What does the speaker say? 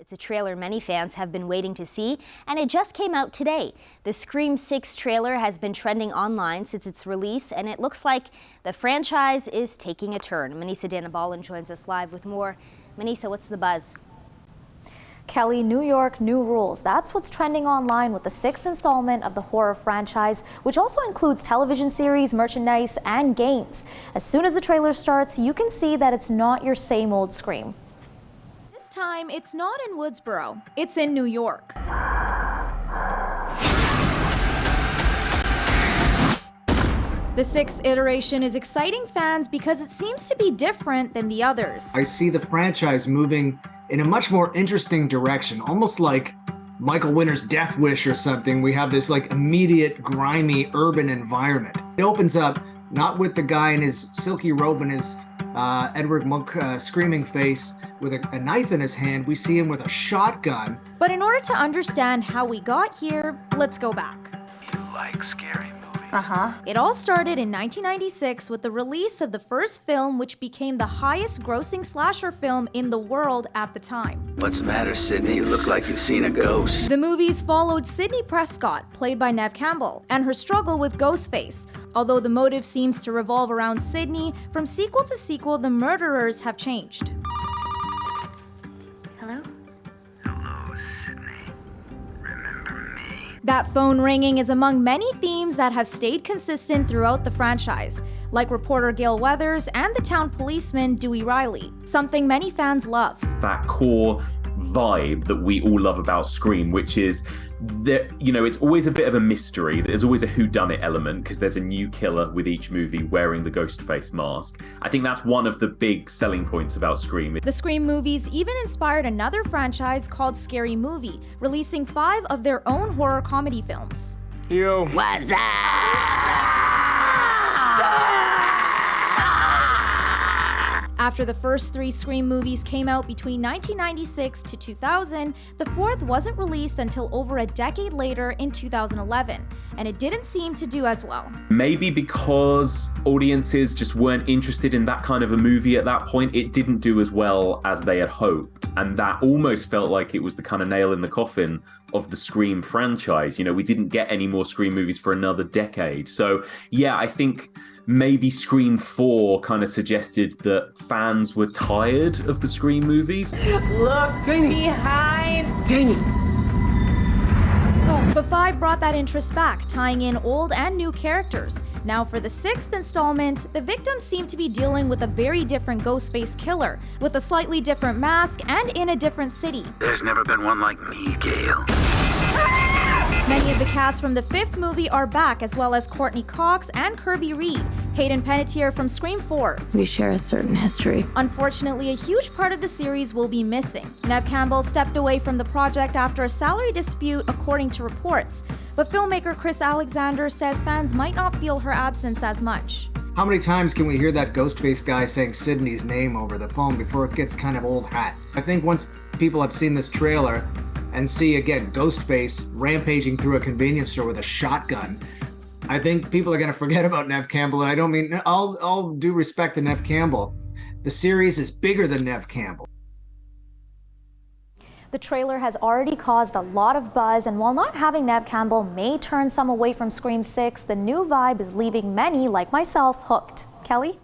It's a trailer many fans have been waiting to see, and it just came out today. The Scream 6 trailer has been trending online since its release, and it looks like the franchise is taking a turn. Manisa Danabalan joins us live with more. Manisa, what's the buzz? Kelly, New York, new rules. That's what's trending online with the 6th installment of the horror franchise, which also includes television series, merchandise, and games. As soon as the trailer starts, you can see that it's not your same old Scream. This time, it's not in Woodsboro. It's in New York. The 6th iteration is exciting fans because it seems to be different than the others. I see the franchise moving in a much more interesting direction, almost like Michael Winter's Death Wish or something. We have this like immediate, grimy, urban environment. It opens up not with the guy in his silky robe and his Edward Munch screaming face with a knife in his hand. We see him with a shotgun. But in order to understand how we got here, let's go back. You like scary movies? It all started in 1996 with the release of the first film, which became the highest grossing slasher film in the world at the time. What's the matter, Sydney? You look like you've seen a ghost. The movies followed Sidney Prescott, played by Neve Campbell, and her struggle with Ghostface. Although the motive seems to revolve around Sydney, from sequel to sequel, the murderers have changed. Hello? Hello, Sydney. Remember me? That phone ringing is among many themes that have stayed consistent throughout the franchise, like reporter Gail Weathers and the town policeman Dewey Riley, something many fans love. That core vibe that we all love about Scream, which is that, you know, it's always a bit of a mystery. There's always a whodunit element because there's a new killer with each movie wearing the ghost face mask. I think that's one of the big selling points about Scream. The Scream movies even inspired another franchise called Scary Movie, releasing 5 of their own horror comedy films. Yo. What's up? After the first 3 Scream movies came out between 1996 to 2000, the 4th wasn't released until over a decade later in 2011, and it didn't seem to do as well. Maybe because audiences just weren't interested in that kind of a movie at that point, it didn't do as well as they had hoped. And that almost felt like it was the kind of nail in the coffin of the Scream franchise. You know, we didn't get any more Scream movies for another decade. So yeah, I think maybe Scream 4 kind of suggested that fans were tired of the Scream movies. Look behind! Jamie! But 5 brought that interest back, tying in old and new characters. Now for the 6th installment, the victims seem to be dealing with a very different Ghostface killer, with a slightly different mask and in a different city. There's never been one like me, Gail. Many of the cast from the 5th movie are back, as well as Courtney Cox and Kirby Reed, Hayden Panettiere from Scream 4. We share a certain history. Unfortunately, a huge part of the series will be missing. Neve Campbell stepped away from the project after a salary dispute, according to reports. But filmmaker Chris Alexander says fans might not feel her absence as much. How many times can we hear that Ghostface guy saying Sydney's name over the phone before it gets kind of old hat? I think once people have seen this trailer and see again Ghostface rampaging through a convenience store with a shotgun, I think people are going to forget about Neve Campbell. And I don't mean, all due respect to Neve Campbell, the series is bigger than Neve Campbell. The trailer has already caused a lot of buzz, and while not having Neve Campbell may turn some away from Scream 6, the new vibe is leaving many, like myself, hooked. Kelly?